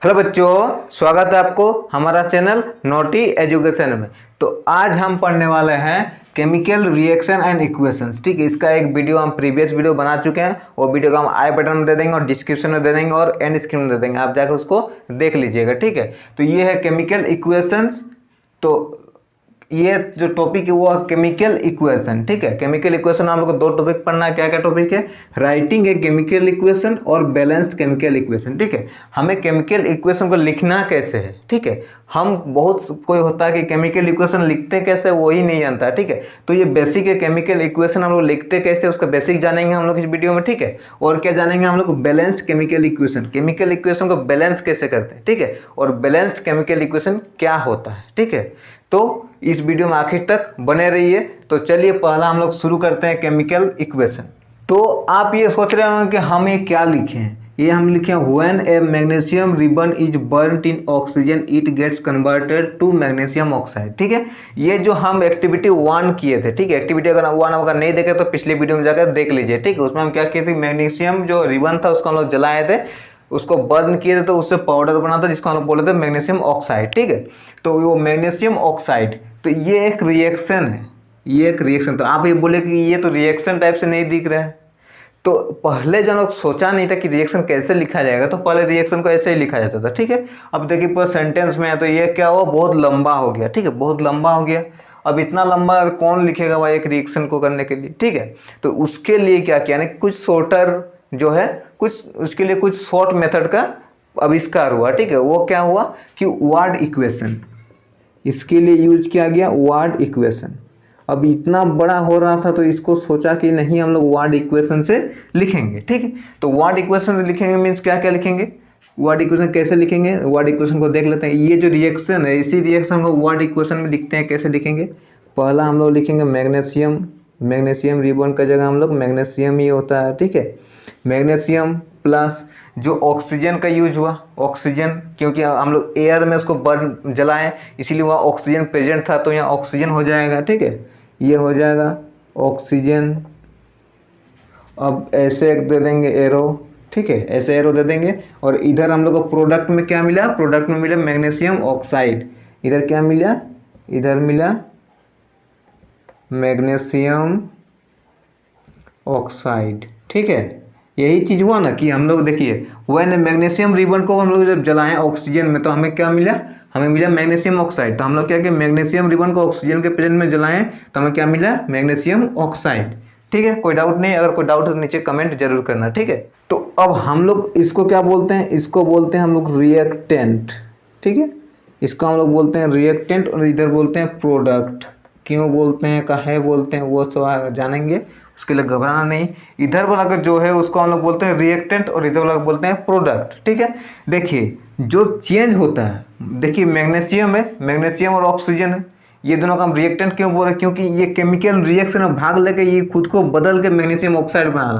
Hello बच्चों, स्वागत है आपको हमारा चैनल नोटी एजुकेशन में। तो आज हम पढ़ने वाले हैं केमिकल रिएक्शन एंड इक्वेशंस। ठीक है, इसका एक वीडियो हम प्रीवियस वीडियो बना चुके हैं। वो वीडियो का हम आई बटन में दे देंगे और डिस्क्रिप्शन में दे देंगे और एंड स्क्रीन में दे देंगे, आप जाकर उसको देख लीजिएगा। ठीक है, तो ये है केमिकल इक्वेशंस। तो ये जो टॉपिक है वो केमिकल इक्वेशन। ठीक है, केमिकल इक्वेशन हम लोग को दो टॉपिक पढ़ना है। क्या क्या टॉपिक है? राइटिंग ए केमिकल इक्वेशन और बैलेंस्ड केमिकल इक्वेशन। ठीक है, हमें केमिकल इक्वेशन को लिखना कैसे है। ठीक है, हम बहुत कोई होता है कि केमिकल इक्वेशन लिखते कैसे वही नहीं जानता है। ठीक है, तो ये बेसिक है केमिकल इक्वेशन, हम लोग लिखते कैसे उसका बेसिक जानेंगे हम लोग इस वीडियो में। ठीक है, और क्या जानेंगे हम लोग? Balanced chemical equation, chemical equation को बैलेंस कैसे करते हैं। ठीक है, और बैलेंस्ड केमिकल इक्वेशन क्या होता है। ठीक है, तो इस वीडियो में आखिर तक बने रहिए। तो चलिए पहला हम लोग शुरू करते हैं केमिकल इक्वेशन। तो आप ये सोच रहे होंगे कि हम ये क्या लिखे हैं। ये हम लिखे हैं when a magnesium ribbon is burned in oxygen it gets converted to magnesium oxide. ठीक है, ये जो हम एक्टिविटी 1 किए थे। ठीक है, एक्टिविटी अगर 1 अगर नहीं देखे तो पिछले वीडियो में जाकर देख लीजिए। ठीक है, उसमें हम क्या किए थे? मैग्नीशियम जो रिबन था उसको हम लोग जलाए थे, उसको बर्न किए थे, तो उससे पाउडर बना था जिसको हम लोग बोले थे मैग्नीशियम ऑक्साइड। ठीक है, तो वो मैग्नीशियम ऑक्साइड, तो ये एक रिएक्शन है। ये एक रिएक्शन, तो आप ये बोले कि ये तो रिएक्शन टाइप से नहीं दिख रहा है। तो पहले जो लोग सोचा नहीं था कि रिएक्शन कैसे लिखा जाएगा, तो पहले रिएक्शन को ऐसे ही लिखा जाता था। ठीक है, अब देखिए पूरा सेंटेंस में है, तो ये क्या हुआ? बहुत लंबा हो गया। ठीक है, बहुत लंबा हो गया। अब इतना लंबा कौन लिखेगा भाई एक रिएक्शन को करने के लिए। ठीक है, तो उसके लिए क्या किया, कुछ शॉर्टर जो है, कुछ उसके लिए कुछ शॉर्ट मेथड का आविष्कार हुआ। ठीक है, वो क्या हुआ कि वर्ड इक्वेशन, इसके लिए यूज किया गया वर्ड इक्वेशन। अब इतना बड़ा हो रहा था तो इसको सोचा कि नहीं हम लोग वर्ड इक्वेशन से लिखेंगे। ठीक है, तो वर्ड इक्वेशन से लिखेंगे मीन्स क्या क्या लिखेंगे? वर्ड इक्वेशन कैसे लिखेंगे? वर्ड इक्वेशन को देख लेते हैं। ये जो रिएक्शन है, इसी रिएक्शन को वर्ड इक्वेशन में लिखते हैं। कैसे लिखेंगे? पहला हम लोग लिखेंगे मैग्नीशियम, मैग्नीशियम रिबन का जगह हम लोग मैग्नीशियम ही होता है। ठीक है, मैग्नीशियम प्लस जो ऑक्सीजन का यूज हुआ, ऑक्सीजन, क्योंकि हम लोग एयर में उसको बर्न जलाएं इसीलिए वहाँ ऑक्सीजन प्रेजेंट था, तो यहाँ ऑक्सीजन हो जाएगा। ठीक है, ये हो जाएगा ऑक्सीजन। अब ऐसे एक दे देंगे एरो। ठीक है, ऐसे एरो दे देंगे। और इधर हम लोग को प्रोडक्ट में क्या मिला? प्रोडक्ट में मिला मैग्नीशियम ऑक्साइड। इधर क्या मिला? इधर मिला मैग्नीशियम ऑक्साइड। ठीक है, यही चीज़ हुआ ना कि हम लोग देखिए व्हेन मैग्नीशियम रिबन को हम लोग जब जलाएं ऑक्सीजन में, तो हमें क्या मिला? हमें मिला मैग्नीशियम ऑक्साइड। तो हम लोग क्या किया? मैग्नीशियम रिबन को ऑक्सीजन के प्रेजेंट में जलाएं तो हमें क्या मिला? Magnesium oxide. ठीक है, कोई डाउट नहीं? अगर कोई डाउट है तो नीचे कमेंट जरूर करना। ठीक है, तो अब हम लोग इसको क्या बोलते हैं? इसको बोलते हैं हम लोग रिएक्टेंट। ठीक है, इसको हम लोग बोलते हैं रिएक्टेंट, और इधर बोलते हैं प्रोडक्ट। क्यों बोलते हैं, काहे बोलते हैं, वो सब जानेंगे, उसके लिए घबराना नहीं। इधर वाला का जो है उसको हम लोग बोलते हैं रिएक्टेंट और इधर वाला बोलते हैं प्रोडक्ट। ठीक है, देखिए जो चेंज होता है, देखिए मैग्नीशियम है, मैग्नीशियम और ऑक्सीजन है, ये दोनों का हम रिएक्टेंट क्यों बोल रहे हैं? क्योंकि ये केमिकल रिएक्शन में भाग लेके ये खुद को बदल के मैग्नीशियम ऑक्साइड बना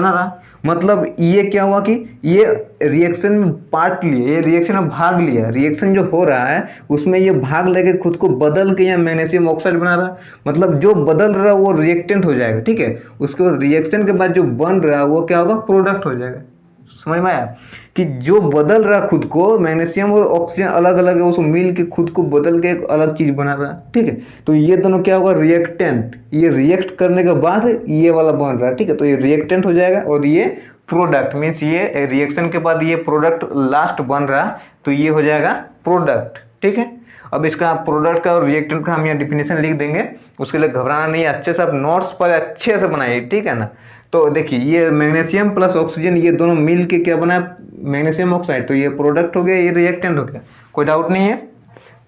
रहा। मतलब ये क्या हुआ कि ये रिएक्शन में पार्ट लिए, ये रिएक्शन में भाग लिया, रिएक्शन जो हो रहा है उसमें ये भाग लेके खुद को बदल के यहाँ मैग्नीशियम ऑक्साइड बना रहा। मतलब जो बदल रहा है वो रिएक्टेंट हो जाएगा। ठीक है, उसके बाद रिएक्शन के बाद जो बन रहा है वो क्या होगा? प्रोडक्ट हो जाएगा। समझ में आया कि जो बदल रहा खुद को, मैग्नीशियम और ऑक्सीजन अलग अलग है, उसको मिल के खुद को बदल के एक अलग चीज बना रहा है। ठीक है, तो ये दोनों क्या होगा? रिएक्टेंट। ये रिएक्ट करने के बाद ये वाला बन रहा है। ठीक है, तो ये रिएक्टेंट हो जाएगा और ये प्रोडक्ट, मीन्स ये रिएक्शन के बाद ये प्रोडक्ट लास्ट बन रहा, तो ये हो जाएगा प्रोडक्ट। ठीक है, अब इसका प्रोडक्ट का और रिएक्टेंट का हम यहाँ डिफिनेशन लिख देंगे, उसके लिए घबराना नहीं है। अच्छे से आप नोट्स पर अच्छे से बनाइए। ठीक है ना, तो देखिए ये मैग्नीशियम प्लस ऑक्सीजन ये दोनों मिल के क्या बना? Magnesium oxide. तो ये प्रोडक्ट हो गया, ये रिएक्टेंट हो गया। कोई डाउट नहीं है?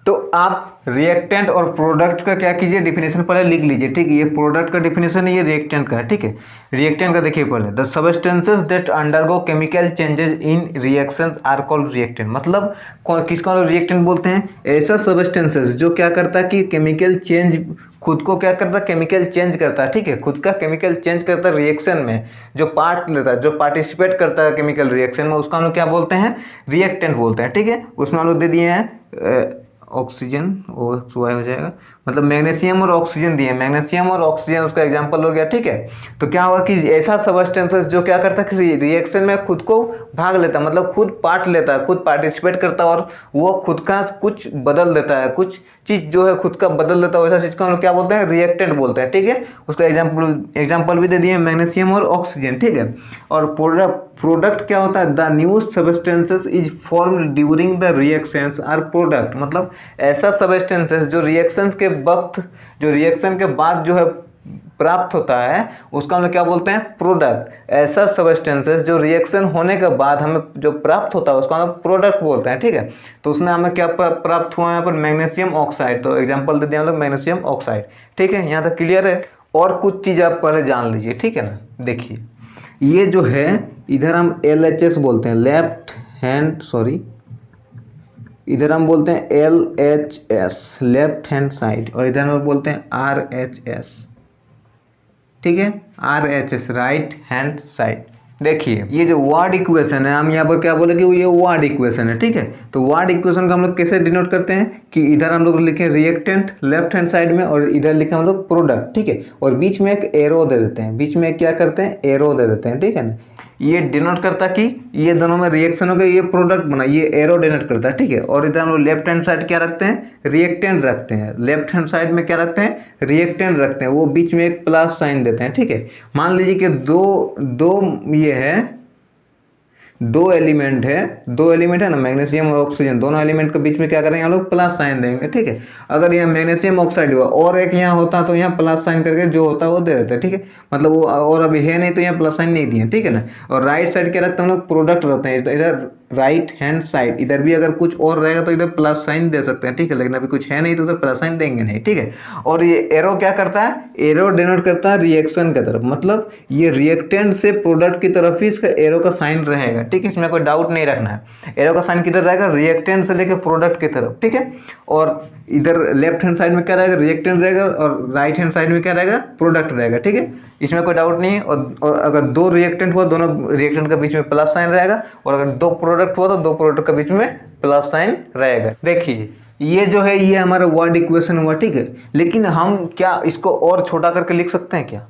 तो आप रिएक्टेंट और प्रोडक्ट का क्या कीजिए? डिफिनेशन पहले लिख लीजिए। ठीक है, ये प्रोडक्ट का डिफिनेशन है, ये रिएक्टेंट का है। ठीक है, रिएक्टेंट का देखिए पहले, the substances that undergo chemical changes in reactions are called reactant. मतलब किसको रिएक्टेंट बोलते हैं? ऐसा सब्सटेंसेस जो क्या करता है कि केमिकल चेंज, खुद को क्या करता है? केमिकल चेंज करता है। ठीक है, खुद का केमिकल चेंज करता है रिएक्शन में, जो पार्ट लेता है, जो पार्टिसिपेट करता है केमिकल रिएक्शन में, उसका हम लोग क्या बोलते हैं? रिएक्टेंट बोलते हैं। ठीक है, उसमें हम लोग दे दिए हैं ऑक्सीजन, ओ वाई हो जाएगा, मतलब मैग्नीशियम और ऑक्सीजन दिए, मैग्नीशियम और ऑक्सीजन उसका एग्जांपल हो गया, ठीक है। तो क्या होगा कि ऐसा सब्सटेंसेस जो क्या करता है कि रिएक्शन में खुद को भाग लेता है, मतलब खुद पार्ट लेता है, खुद पार्टिसिपेट करता है और वो खुद का कुछ बदल देता है, कुछ चीज़ जो है खुद का बदल देता है, वैसा चीज़ को हम लोग क्या बोलते हैं, रिएक्टेंट बोलते हैं, ठीक है। उसका एग्जाम्पल भी दे दिए मैग्नीशियम और ऑक्सीजन, ठीक है। और प्रोडक्ट क्या होता है, the new substances is formed during the reactions are product, मतलब ऐसा सब्सटेंसेस जो रिएक्शंस के वक्त, जो रिएक्शन के बाद जो है प्राप्त होता है, उसका हम लोग क्या बोलते हैं, प्रोडक्ट। ऐसा सब्सटेंसेस जो रिएक्शन होने के बाद हमें जो प्राप्त होता है उसको हम प्रोडक्ट बोलते हैं, ठीक है। तो उसमें हमें क्या प्राप्त हुआ है यहाँ पर, मैग्नीशियम ऑक्साइड। तो एग्जांपल दे दिया हम लोग मैग्नीशियम ऑक्साइड, ठीक है। यहाँ तक क्लियर है। और कुछ चीज़ आप पहले जान लीजिए, ठीक है ना। देखिए ये जो है इधर हम LHS बोलते हैं, लेफ्ट हैंड, सॉरी इधर हम बोलते हैं LHS, लेफ्ट हैंड साइड, और इधर हम बोलते हैं RHS, ठीक है, RHS, राइट हैंड साइड। देखिए ये जो वर्ड इक्वेशन है, हम यहाँ पर क्या बोले कि ये वर्ड इक्वेशन है, ठीक है। तो वर्ड इक्वेशन का हम लोग कैसे डिनोट करते हैं कि इधर हम लोग लिखे रिएक्टेंट लेफ्ट हैंड साइड में और इधर लिखे हम लोग प्रोडक्ट, ठीक है। और बीच में एक एरो दे देते हैं, बीच में क्या करते हैं, एरो दे देते हैं, ठीक है ना। ये डिनोट करता कि ये दोनों में रिएक्शन हो गया, ये प्रोडक्ट बना, ये एरो डिनोट करता है, ठीक है। और इधर हम लोग लेफ्ट हैंड साइड क्या रखते हैं, रिएक्टेंट रखते हैं। लेफ्ट हैंड साइड में क्या रखते हैं, रिएक्टेंट रखते हैं, वो बीच में एक प्लस साइन देते हैं, ठीक है। मान लीजिए कि दो ये है, दो एलिमेंट है ना, मैग्नीशियम और ऑक्सीजन, दोनों एलिमेंट के बीच में क्या करेंगे हम लोग, प्लस साइन देंगे, ठीक है। अगर यहाँ मैग्नीशियम ऑक्साइड हुआ और एक यहाँ होता तो यहाँ प्लस साइन करके जो होता है वो दे देते हैं, ठीक है। मतलब वो और अभी है नहीं तो यहाँ प्लस साइन नहीं दिए, ठीक है ना। और राइट साइड क्या रखते हैं हम लोग, प्रोडक्ट रहते हैं। इधर राइट हैंड साइड, इधर भी अगर कुछ और रहेगा तो इधर प्लस साइन दे सकते हैं, ठीक है। लेकिन अभी कुछ है नहीं तो उधर प्लस साइन देंगे नहीं, ठीक है। और ये एरो क्या करता है, एरो डिनोट करता है रिएक्शन की तरफ, मतलब ये रिएक्टेंट से प्रोडक्ट की तरफ ही इसका एरो का साइन रहेगा, ठीक है। इसमें कोई डाउट नहीं रखना है। एरो का साइन किधर रहेगा, रिएक्टेंट से लेकर प्रोडक्ट की तरफ, ठीक है। और इधर लेफ्ट हैंड साइड में क्या रहेगा, रिएक्टेंट रहेगा, और राइट हैंड साइड में क्या रहेगा, प्रोडक्ट रहेगा, ठीक है। इसमें कोई डाउट नहीं है। और अगर दो रिएक्टेंट हुआ, दोनों रिएक्टेंट के बीच में प्लस साइन रहेगा, और अगर दो प्रोडक्ट हुआ तो दो प्रोडक्ट के बीच में प्लस साइन रहेगा। देखिए ये जो है ये हमारा वर्ड इक्वेशन हुआ, ठीक है। लेकिन हम क्या इसको और छोटा करके लिख सकते हैं,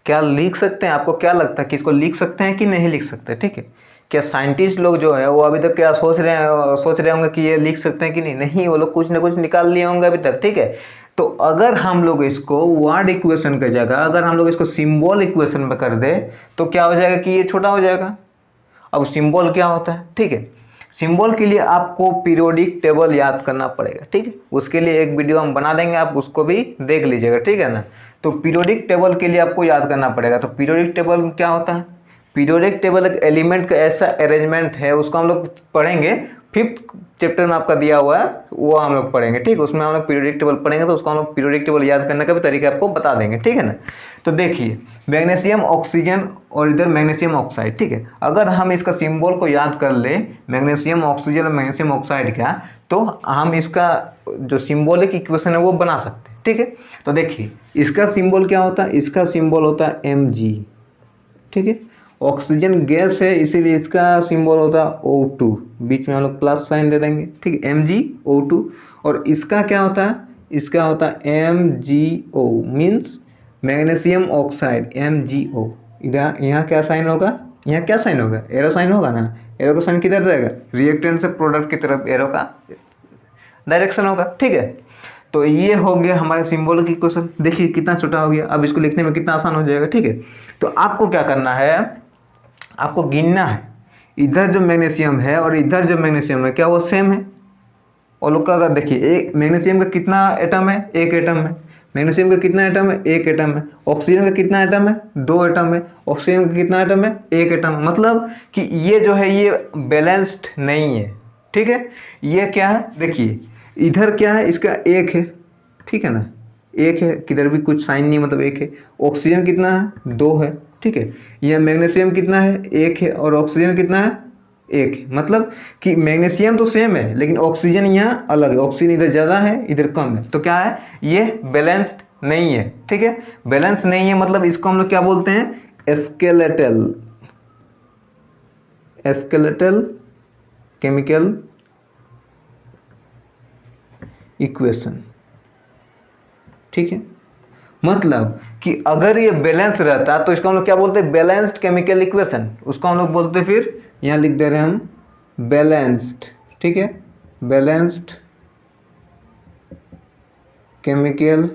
क्या लिख सकते हैं? आपको क्या लगता है कि इसको लिख सकते हैं कि नहीं लिख सकते, ठीक है। क्या साइंटिस्ट लोग जो है वो अभी तक क्या सोच रहे होंगे कि ये लिख सकते हैं कि नहीं, वो लोग कुछ ना कुछ निकाल लिए होंगे अभी तक, ठीक है। तो अगर हम लोग इसको वर्ड इक्वेशन की जगह अगर हम लोग इसको सिंबल इक्वेशन में कर दे तो क्या हो जाएगा कि ये छोटा हो जाएगा। अब सिंबल क्या होता है, ठीक है। सिंबल के लिए आपको पीरियोडिक टेबल याद करना पड़ेगा, ठीक है। उसके लिए एक वीडियो हम बना देंगे, आप उसको भी देख लीजिएगा, ठीक है ना। तो पीरियोडिक टेबल के लिए आपको याद करना पड़ेगा। तो पीरियोडिक टेबल क्या होता है, पीरियोडिक टेबल एक एलिमेंट का ऐसा अरेंजमेंट है, उसको हम लोग पढ़ेंगे 5th चैप्टर में आपका दिया हुआ है, वो हम लोग पढ़ेंगे, ठीक। उसमें हम लोग पीरियोडिक टेबल पढ़ेंगे, तो उसको हम लोग पीरियोडिक टेबल याद करने का भी तरीका आपको बता देंगे, ठीक है ना। तो देखिए मैग्नीशियम ऑक्सीजन और इधर मैग्नीशियम ऑक्साइड, ठीक है। अगर हम इसका सिंबल को याद कर ले, मैग्नीशियम ऑक्सीजन और मैग्नीशियम ऑक्साइड का, तो हम इसका जो सिंबॉलिक इक्वेशन है वो बना सकते हैं, ठीक है। तो देखिए इसका सिंबल क्या होता है, इसका सिंबल होता है Mg, ठीक है। ऑक्सीजन गैस है इसीलिए इसका सिंबल होता है O2, बीच में हम लोग प्लस साइन दे देंगे, ठीक है, MgO2। और इसका क्या होता है, इसका होता है MgO, means magnesium oxide, MgO। इधर यहाँ क्या साइन होगा, यहाँ क्या साइन होगा, एरो साइन होगा ना। एरो का साइन किधर रहेगा, रिएक्टेंट से प्रोडक्ट की तरफ एरो का डायरेक्शन होगा, ठीक है। तो ये हो गया हमारे सिंबल की क्वेश्चन। देखिए कितना छोटा हो गया, अब इसको लिखने में कितना आसान हो जाएगा, ठीक है। तो आपको क्या करना है, आपको गिनना है इधर जो मैग्नीशियम है और इधर जो मैग्नीशियम है क्या वो सेम है। और लोग का अगर देखिए एक मैग्नीशियम का कितना एटम है, एक एटम है। मैग्नीशियम का कितना एटम है, एक एटम है। ऑक्सीजन का कितना एटम है, 2 एटम है। ऑक्सीजन का कितना एटम है, 1 एटम है। मतलब कि ये जो है ये बैलेंस्ड नहीं है, ठीक है। ये क्या है, देखिए इधर क्या है, इसका 1 है, ठीक है ना, 1 है, किधर भी कुछ साइन नहीं, मतलब 1 है। ऑक्सीजन कितना है, 2 है, ठीक है। यह मैग्नीशियम कितना है, 1 है, और ऑक्सीजन कितना है, 1 है। मतलब कि मैग्नीशियम तो सेम है लेकिन ऑक्सीजन यहाँ अलग है, ऑक्सीजन इधर ज़्यादा है इधर कम है। तो क्या है, ये बैलेंस्ड नहीं है, ठीक है। बैलेंस नहीं है मतलब इसको हम लोग क्या बोलते हैं, स्केलेटल केमिकल इक्वेशन, ठीक है। मतलब कि अगर ये बैलेंस रहता तो इसको हम लोग क्या बोलते हैं, बैलेंस्ड केमिकल इक्वेशन, उसको हम लोग बोलते फिर यहाँ लिख दे रहे हैं हम बैलेंस्ड, ठीक है, बैलेंस्ड केमिकल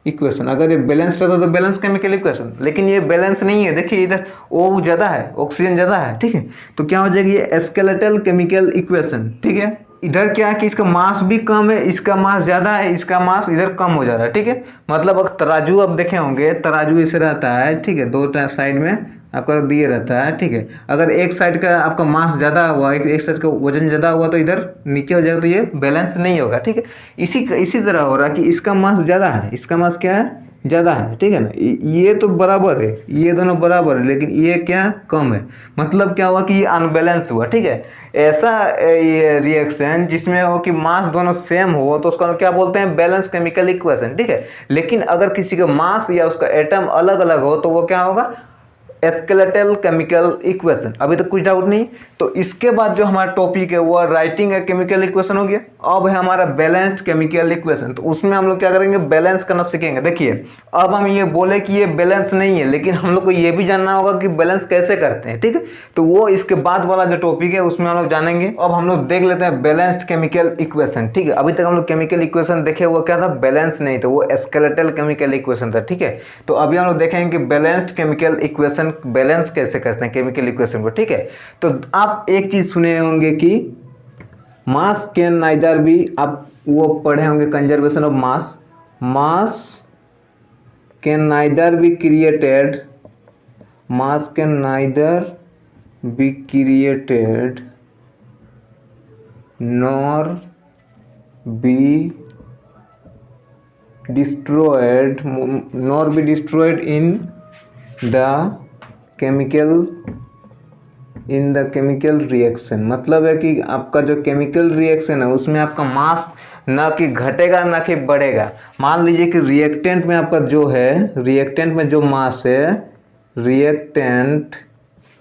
इक्वेशन। अगर ये बैलेंस रहता तो बैलेंस केमिकल इक्वेशन, लेकिन ये बैलेंस नहीं है। देखिए इधर O ज़्यादा है, ऑक्सीजन ज़्यादा है, ठीक है, तो क्या हो जाएगी ये स्केलेटल केमिकल इक्वेशन, ठीक है। इधर क्या है कि इसका मास भी कम है, इसका मास ज़्यादा है, इसका मास इधर कम हो जा रहा है, ठीक है। मतलब अगर तराजू आप देखे होंगे, तराजू ऐसे रहता है, ठीक है, दो साइड में आपका दिए रहता है, ठीक है। अगर एक साइड का आपका मास ज़्यादा हुआ, एक साइड का वजन ज़्यादा हुआ तो इधर नीचे हो जाएगा, तो ये बैलेंस नहीं होगा, ठीक है। इसी तरह हो रहा है कि इसका मास ज़्यादा है, इसका मास क्या है, ज़्यादा है, ठीक है ना। ये तो बराबर है, ये दोनों बराबर है, लेकिन ये क्या कम है। मतलब क्या हुआ कि ये अनबैलेंस हुआ, ठीक है। ऐसा ये रिएक्शन जिसमें हो कि मास दोनों सेम हो तो उसको हम क्या बोलते हैं, बैलेंस केमिकल इक्वेशन, ठीक है। लेकिन अगर किसी का मास या उसका एटम अलग अलग हो तो वो क्या होगा, स्केलेटल केमिकल इक्वेशन। अभी तक कुछ डाउट नहीं। तो इसके बाद जो हमारा टॉपिक है वो राइटिंग है केमिकल इक्वेशन हो गया। अब है हमारा बैलेंस्ड केमिकल इक्वेशन, तो उसमें हम लोग क्या करेंगे, बैलेंस करना सीखेंगे। देखिए अब हम ये बोले कि ये बैलेंस नहीं है, लेकिन हम लोग को ये भी जानना होगा कि बैलेंस कैसे करते हैं, ठीक है। तो वो इसके बाद वाला जो टॉपिक है उसमें हम लोग जानेंगे। अब हम लोग देख लेते हैं बैलेंस्ड केमिकल इक्वेशन, ठीक है। अभी तक हम लोग केमिकल इक्वेशन देखे हुआ क्या था, बैलेंस नहीं था, वो स्केलेटल केमिकल इक्वेशन था, ठीक है। तो अभी हम लोग देखेंगे कि बैलेंस्ड केमिकल इक्वेशन बैलेंस कैसे करते हैं केमिकल इक्वेशन को, ठीक है। तो आप एक चीज सुने होंगे कि मास कैन नाइदर बी, आप वो पढ़े होंगे conservation of mass, mass can neither be created, mass can neither be created nor be destroyed, nor be destroyed in the chemical reaction. मतलब है कि आपका जो केमिकल रिएक्शन है उसमें आपका मास ना कि घटेगा ना कि बढ़ेगा। मान लीजिए कि रिएक्टेंट में आपका जो है, रिएक्टेंट में जो मास है, रिएक्टेंट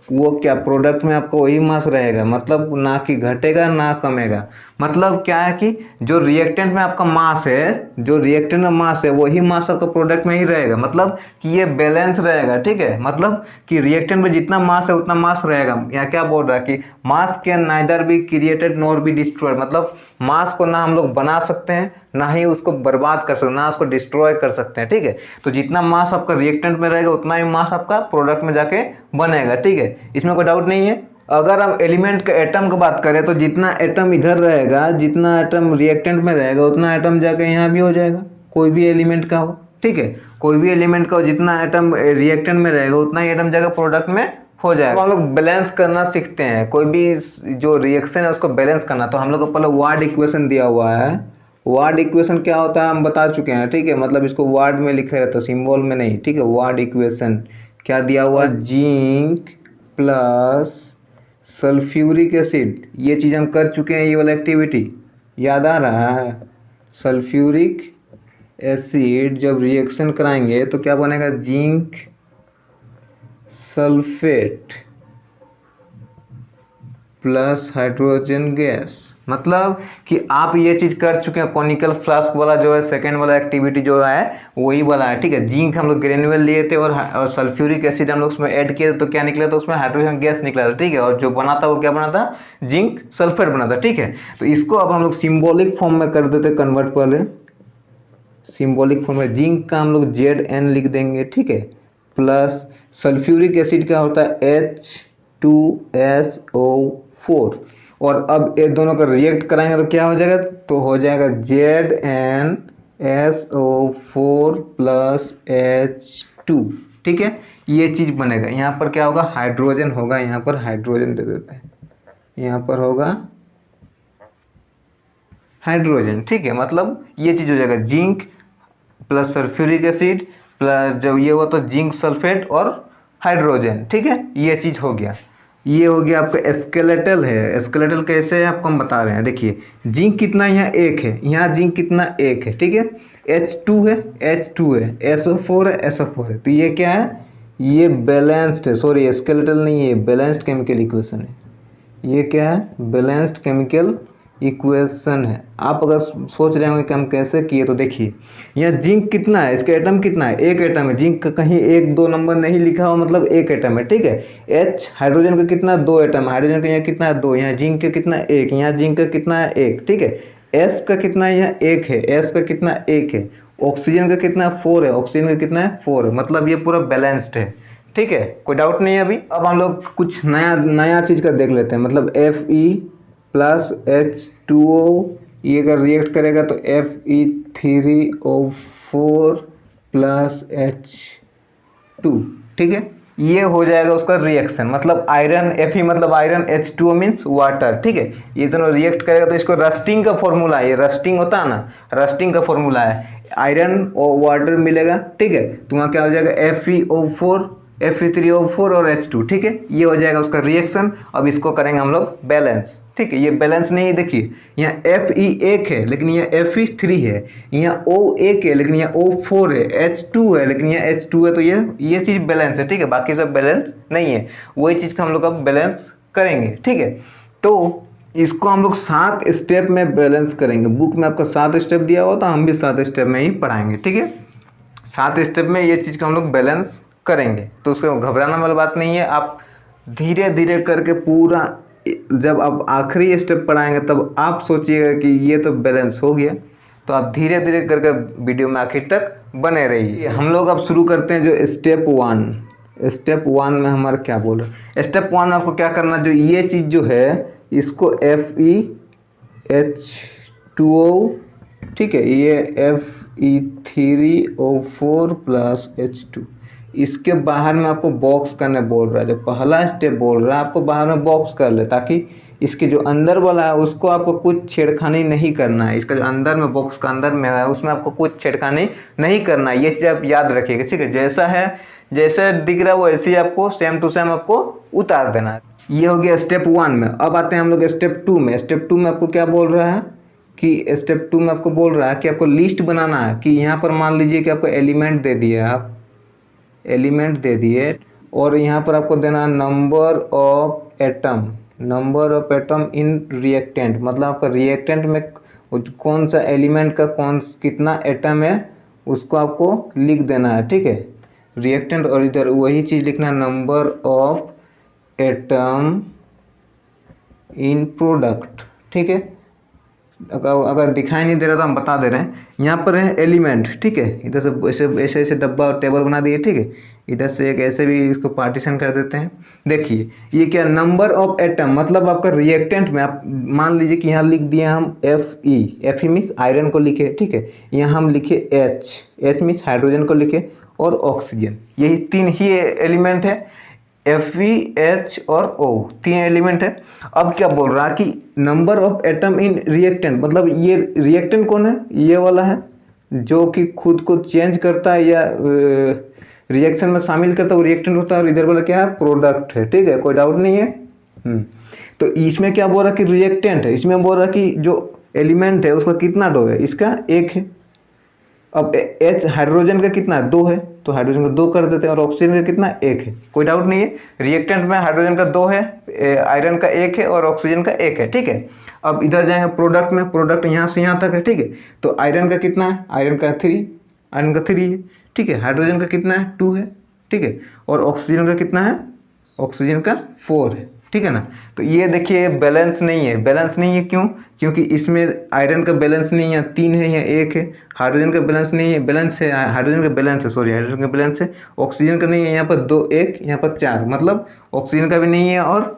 वो क्या प्रोडक्ट में आपको वही मास रहेगा, मतलब ना कि घटेगा ना कमेगा। मतलब क्या है कि जो रिएक्टेंट में आपका मास है, जो रिएक्टेंट में मास है वही मास आपका प्रोडक्ट में ही रहेगा। मतलब कि ये बैलेंस रहेगा, ठीक है। मतलब कि रिएक्टेंट में जितना मास है उतना मास रहेगा। यहाँ क्या बोल रहा है कि मास can neither be created nor be destroyed, मतलब मास को ना हम लोग बना सकते हैं ना ही उसको बर्बाद कर सकते, ना उसको डिस्ट्रॉय कर सकते हैं, ठीक है। तो जितना मास आपका रिएक्टेंट में रहेगा उतना ही मास आपका प्रोडक्ट में जाके बनेगा, ठीक है। इसमें कोई डाउट नहीं है। अगर हम एलिमेंट के एटम की बात करें तो जितना एटम इधर रहेगा, जितना एटम रिएक्टेंट में रहेगा उतना एटम जाके यहाँ भी हो जाएगा, कोई भी एलिमेंट का हो, ठीक है। कोई भी एलिमेंट का हो, जितना एटम रिएक्टेंट में रहेगा उतना ही एटम जाकर प्रोडक्ट में हो जाएगा। हम लोग बैलेंस करना सीखते हैं, कोई भी जो रिएक्शन है उसको बैलेंस करना। तो हम लोग को पहले वार्ड इक्वेशन दिया हुआ है। वार्ड इक्वेशन क्या होता है हम बता चुके हैं, ठीक है। मतलब इसको वार्ड में लिखा रहता है, सिंबल में नहीं, ठीक है। वार्ड इक्वेशन क्या दिया हुआ है, जिंक प्लस सल्फ्यूरिक एसिड। ये चीज़ हम कर चुके हैं, ये वाला एक्टिविटी याद आ रहा है। सल्फ्यूरिक एसिड जब रिएक्शन कराएंगे तो क्या बनेगा, zinc sulphate plus hydrogen gas. मतलब कि आप ये चीज़ कर चुके हैं, कॉनिकल फ्लास्क वाला जो है सेकेंड वाला एक्टिविटी जो है वही वाला है, ठीक है। जिंक हम लोग ग्रेन्यूल लिए थे और सल्फ्यूरिक एसिड हम लोग उसमें ऐड किए तो क्या निकला था, उसमें हाइड्रोजन गैस निकला था, ठीक है। और जो बना था वो क्या बना था, जिंक सल्फेट बना था, ठीक है। तो इसको अब हम लोग सिम्बॉलिक फॉर्म में कर देते, कन्वर्ट पहले सिम्बॉलिक फॉर्म में जिंक का हम लोग Zn लिख देंगे, ठीक है। प्लस सल्फ्यूरिक एसिड का होता है H2SO4। और अब ये दोनों का रिएक्ट कराएंगे तो क्या हो जाएगा, तो हो जाएगा ZnSO4 प्लस H2, ठीक है। ये चीज़ बनेगा। यहाँ पर क्या होगा, हाइड्रोजन होगा, यहाँ पर हाइड्रोजन दे देते हैं, यहाँ पर होगा हाइड्रोजन, ठीक है। मतलब ये चीज़ हो जाएगा zinc plus sulphuric acid plus जब ये हुआ तो जिंक सल्फेट और हाइड्रोजन, ठीक है। ये चीज़ हो गया, ये हो गया आपका स्केलेटल है। स्केलेटल कैसे है आपको हम बता रहे हैं। देखिए जिंक कितना यहाँ एक है, यहाँ जिंक कितना एक है, ठीक है। H2 है, H2 है, SO4 है, SO4 है। तो ये क्या है, ये बैलेंस्ड है, सॉरी स्केलेटल नहीं है, बैलेंस्ड केमिकल इक्वेशन है। ये क्या है, बैलेंस्ड केमिकल इक्वेशन है। आप अगर सोच रहे होंगे कि हम कैसे किए, तो देखिए यहाँ जिंक कितना है, इसका एटम कितना है, एक एटम है। जिंक का कहीं 1 2 नंबर नहीं लिखा हो, मतलब एक एटम है, ठीक है। H हाइड्रोजन का कितना, 2 एटम, हाइड्रोजन का यहाँ कितना है 2, यहाँ जिंक का कितना 1, यहाँ जिंक का कितना है 1, ठीक है। S का कितना है, यहाँ 1 है, S का कितना 1 है। ऑक्सीजन का कितना 4 है, ऑक्सीजन का कितना है 4 है, मतलब ये पूरा बैलेंस्ड है, ठीक है। कोई डाउट नहीं है अभी। अब हम लोग कुछ नया चीज़ का देख लेते हैं, मतलब Fe प्लस H2O, ये अगर रिएक्ट करेगा तो Fe3O4 प्लस H2, ठीक है। ये हो जाएगा उसका रिएक्शन, मतलब आयरन Fe मतलब आयरन, H2O मीन्स वाटर, ठीक है। ये दोनों रिएक्ट करेगा तो इसको रस्टिंग का फॉर्मूला है, ये रस्टिंग होता है ना, रस्टिंग का फॉर्मूला है, आयरन और वाटर मिलेगा, ठीक है। तो वहाँ क्या हो जाएगा FeO4, Fe3O4 और H2, ठीक है। ये हो जाएगा उसका रिएक्शन। अब इसको करेंगे हम लोग बैलेंस, ठीक है। ये बैलेंस नहीं है, देखिए यहाँ Fe 1 है लेकिन यहाँ Fe 3 है, यहाँ O 1 है लेकिन यहाँ O 4 है, H2 है लेकिन यहाँ H2 है, तो ये चीज़ बैलेंस है, ठीक है। बाकी सब बैलेंस नहीं है, वही चीज़ का हम लोग अब बैलेंस करेंगे, ठीक है। तो इसको हम लोग 7 स्टेप में बैलेंस करेंगे। बुक में आपका 7 स्टेप दिया हुआ, तो हम भी 7 स्टेप में ही पढ़ाएंगे, ठीक है। 7 स्टेप में ये चीज़ का हम लोग बैलेंस करेंगे, तो उसको घबराना वाली बात नहीं है। आप धीरे धीरे करके पूरा, जब आप आखिरी स्टेप पढ़ाएंगे तब आप सोचिएगा कि ये तो बैलेंस हो गया, तो आप धीरे धीरे करके वीडियो में आखिर तक बने रहिए। हम लोग अब शुरू करते हैं जो स्टेप 1। स्टेप 1 में हमारा क्या बोल रहा है, स्टेप 1 में आपको क्या करना, जो ये चीज़ जो है इसको FeH2O, ठीक है, ये Fe3O4 प्लस H2, इसके बाहर में आपको बॉक्स करने बोल रहा है। जो पहला स्टेप बोल रहा है आपको बाहर में बॉक्स कर ले, ताकि इसके जो अंदर वाला है उसको आपको कुछ छेड़खानी नहीं करना है। इसका जो अंदर में बॉक्स का अंदर में है उसमें आपको कुछ छेड़खानी नहीं करना है, ये चीज़ आप याद रखिएगा, ठीक है। जैसा है, जैसे दिख रहा है वो ऐसे ही आपको सेम टू सेम आपको उतार देना है। ये हो गया स्टेप 1 में। अब आते हैं हम लोग स्टेप 2 में। स्टेप 2 में आपको क्या बोल रहा है कि स्टेप 2 में आपको बोल रहा है कि आपको लिस्ट बनाना है, कि यहाँ पर मान लीजिए कि आपको एलिमेंट दे दिए, आप एलिमेंट दे दिए, और यहाँ पर आपको देना number of atom, number of atom in reactant, मतलब आपका रिएक्टेंट में कौन सा एलिमेंट का कितना एटम है उसको आपको लिख देना है, ठीक है, रिएक्टेंट। और इधर वही चीज़ लिखना है, number of atom in product, ठीक है। अगर दिखाई नहीं दे रहा तो हम बता दे रहे हैं, यहाँ पर है एलिमेंट, ठीक है। इधर से ऐसे ऐसे डब्बा और टेबल बना दिए, ठीक है। इधर से एक ऐसे भी इसको पार्टीशन कर देते हैं। देखिए ये क्या, नंबर ऑफ एटम, मतलब आपका रिएक्टेंट में आप मान लीजिए कि यहाँ लिख दिए हम Fe मीन्स आयरन को लिखे, ठीक है। यहाँ हम लिखे H मीन्स हाइड्रोजन को लिखे, और ऑक्सीजन, यही 3 ही एलिमेंट है। Fe, H और O 3 एलिमेंट है। अब क्या बोल रहा है कि number of atom in reactant, मतलब ये रिएक्टेंट कौन है, ये वाला है जो कि खुद को चेंज करता है या रिएक्शन में शामिल करता है, वो रिएक्टेंट होता है। और इधर वाला क्या है, प्रोडक्ट है, ठीक है, कोई डाउट नहीं है। तो इसमें क्या बोल रहा है कि रिएक्टेंट है, इसमें बोल रहा है कि जो एलिमेंट है उसका कितना डो है, इसका 1 है। अब H हाइड्रोजन का कितना है, 2 है, तो हाइड्रोजन का 2 कर देते हैं, और ऑक्सीजन का कितना 1 है, कोई डाउट नहीं है। रिएक्टेंट में हाइड्रोजन का 2 है, आयरन का 1 है और ऑक्सीजन का 1 है, ठीक है। अब इधर जाएंगे प्रोडक्ट में, प्रोडक्ट यहाँ से यहाँ तक है, ठीक है। तो आयरन का कितना है, आयरन का 3 है, ठीक है। हाइड्रोजन का कितना है, 2 है, ठीक है। और ऑक्सीजन का कितना है, ऑक्सीजन का 4 है, ठीक है ना। तो ये देखिए बैलेंस नहीं है, बैलेंस नहीं है क्यों, क्योंकि इसमें आयरन का बैलेंस नहीं है, 3 है या 1 है। हाइड्रोजन का बैलेंस नहीं है, बैलेंस है, हाइड्रोजन का बैलेंस है, सॉरी हाइड्रोजन का बैलेंस है। ऑक्सीजन का नहीं है, यहाँ पर 2 1, यहाँ पर 4, मतलब ऑक्सीजन का भी नहीं है और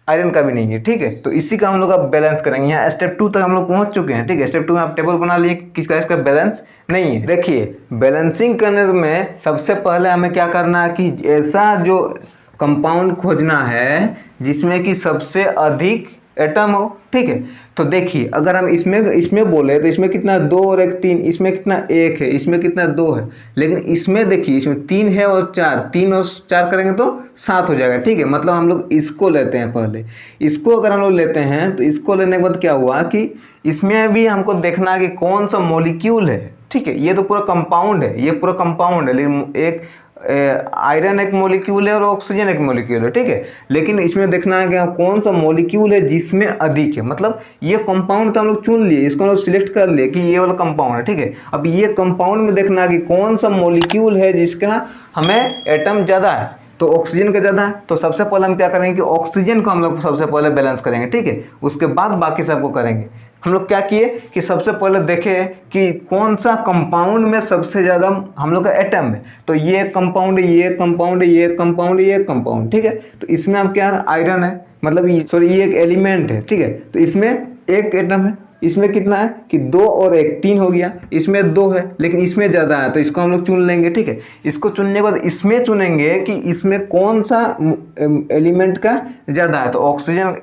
आयरन का भी नहीं है, ठीक है। तो इसी का हम लोग अब बैलेंस करेंगे। यहाँ स्टेप 2 तक हम लोग पहुँच चुके हैं, ठीक है। स्टेप 2 में आप टेबल बना लिए किसका इसका बैलेंस नहीं है। देखिए बैलेंसिंग करने में सबसे पहले हमें क्या करना है कि ऐसा जो कंपाउंड खोजना है जिसमें कि सबसे अधिक एटम हो, ठीक है। तो देखिए अगर हम इसमें बोले तो इसमें कितना 2 और 1 3, इसमें कितना 1 है, इसमें कितना 2 है, लेकिन इसमें देखिए इसमें 3 है और 4, 3 और 4 करेंगे तो 7 हो जाएगा, ठीक है। मतलब हम लोग इसको लेते हैं पहले, इसको अगर हम लोग लेते हैं तो इसको लेने के बाद क्या हुआ कि इसमें भी हमको देखना है कि कौन सा मॉलिक्यूल है, ठीक है। ये तो पूरा कंपाउंड है, ये पूरा कंपाउंड है, लेकिन एक आयरन एक मॉलिक्यूल है और ऑक्सीजन एक मॉलिक्यूल है, ठीक है। लेकिन इसमें देखना है कि कौन सा मॉलिक्यूल है जिसमें अधिक है, मतलब ये कंपाउंड तो हम लोग चुन लिए, इसको हम लोग सिलेक्ट कर लिए कि ये वाला कंपाउंड है, ठीक है। अब ये कंपाउंड में देखना है कि कौन सा मॉलिक्यूल है जिसका हमें एटम ज़्यादा है, तो ऑक्सीजन का ज़्यादा है। तो सबसे पहले हम क्या करेंगे कि ऑक्सीजन को हम लोग सबसे पहले बैलेंस करेंगे, ठीक है। उसके बाद बाकी सबको करेंगे। हम लोग क्या किए कि सबसे पहले देखें कि कौन सा कंपाउंड में सबसे ज़्यादा हम लोग का एटम है। तो ये कंपाउंड है, ये कंपाउंड है, ये कंपाउंड है, ये कंपाउंड, ठीक है। तो इसमें अब क्या आयरन है, मतलब ये एक एलिमेंट है, ठीक है। तो इसमें एक एटम है, इसमें कितना है कि 2 और 1 3 हो गया। इसमें 2 है लेकिन इसमें ज़्यादा है, तो इसको हम लोग चुन लेंगे, ठीक है। इसको चुनने के बाद इसमें चुनेंगे कि इसमें कौन सा एलिमेंट का ज़्यादा है। तो ऑक्सीजन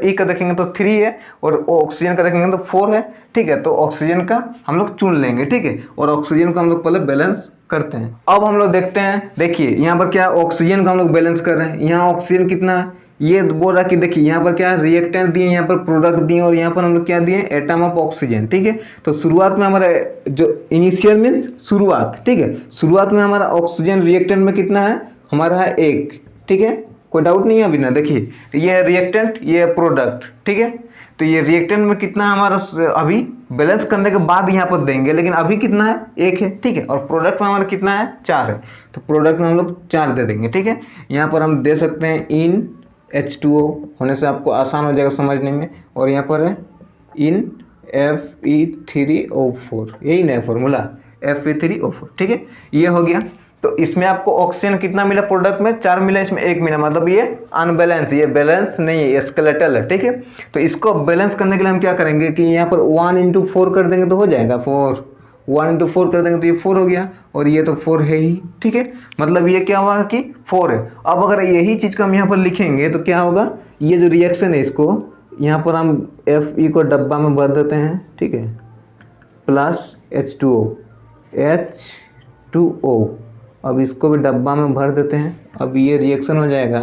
Fe का देखेंगे तो 3 है और ऑक्सीजन का देखेंगे तो 4 है, ठीक है। तो ऑक्सीजन का हम लोग चुन लेंगे, ठीक है। और ऑक्सीजन को हम लोग पहले बैलेंस करते हैं। अब हम लोग देखते हैं, देखिए यहाँ पर क्या ऑक्सीजन का हम लोग बैलेंस कर रहे हैं। यहाँ ऑक्सीजन कितना है, ये बोल रहा कि देखिए यहाँ पर क्या रिएक्टेंट दिए, यहाँ पर प्रोडक्ट दिए और यहाँ पर हम लोग क्या दिए एटम ऑफ ऑक्सीजन, ठीक है। तो शुरुआत में हमारा जो इनिशियल मीन्स शुरुआत, ठीक है। शुरुआत में हमारा ऑक्सीजन रिएक्टेंट में कितना है, हमारा है 1, ठीक है। कोई डाउट नहीं है अभी ना, देखिए ये है रिएक्टेंट, ये है प्रोडक्ट, ठीक है। तो ये रिएक्टेंट में कितना हमारा अभी बैलेंस करने के बाद यहाँ पर देंगे, लेकिन अभी कितना है 1 है, ठीक है। और प्रोडक्ट में हमारा कितना है 4 है, तो प्रोडक्ट में हम लोग 4 दे देंगे, ठीक है। यहाँ पर हम दे सकते हैं इन H2O होने से आपको आसान हो जाएगा समझने में। और यहाँ पर है इन Fe3O4, यही ना फॉर्मूला Fe3O4, ठीक है। ये हो गया। तो इसमें आपको ऑक्सीजन कितना मिला, प्रोडक्ट में 4 मिला, इसमें 1 मिला, मतलब ये अनबैलेंस, ये बैलेंस नहीं है, ये स्केलेटल है, ठीक है। तो इसको बैलेंस करने के लिए हम क्या करेंगे कि यहाँ पर 1 × 4 कर देंगे तो हो जाएगा 4, 1 × 4 कर देंगे तो ये 4 हो गया, और ये तो 4 है ही, ठीक है। मतलब ये क्या हुआ कि 4 है। अब अगर यही चीज़ को हम यहाँ पर लिखेंगे तो क्या होगा, ये जो रिएक्शन है इसको यहाँ पर हम Fe को डब्बा में भर देते हैं, ठीक है, प्लस H2O। अब इसको भी डब्बा में भर देते हैं। अब ये रिएक्शन हो जाएगा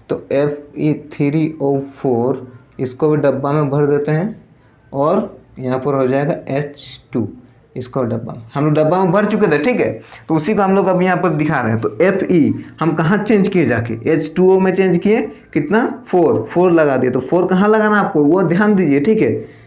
तो Fe3O4, इसको भी डब्बा में भर देते हैं और यहाँ पर हो जाएगा H2, इसको डब्बा हम लोग डब्बा में भर चुके थे, ठीक है। तो उसी को हम लोग अब यहाँ पर दिखा रहे हैं। तो Fe हम कहाँ चेंज किए, जाके H2O में चेंज किए, कितना 4 लगा दिए। तो 4 कहाँ लगाना आपको वो ध्यान दीजिए, ठीक है।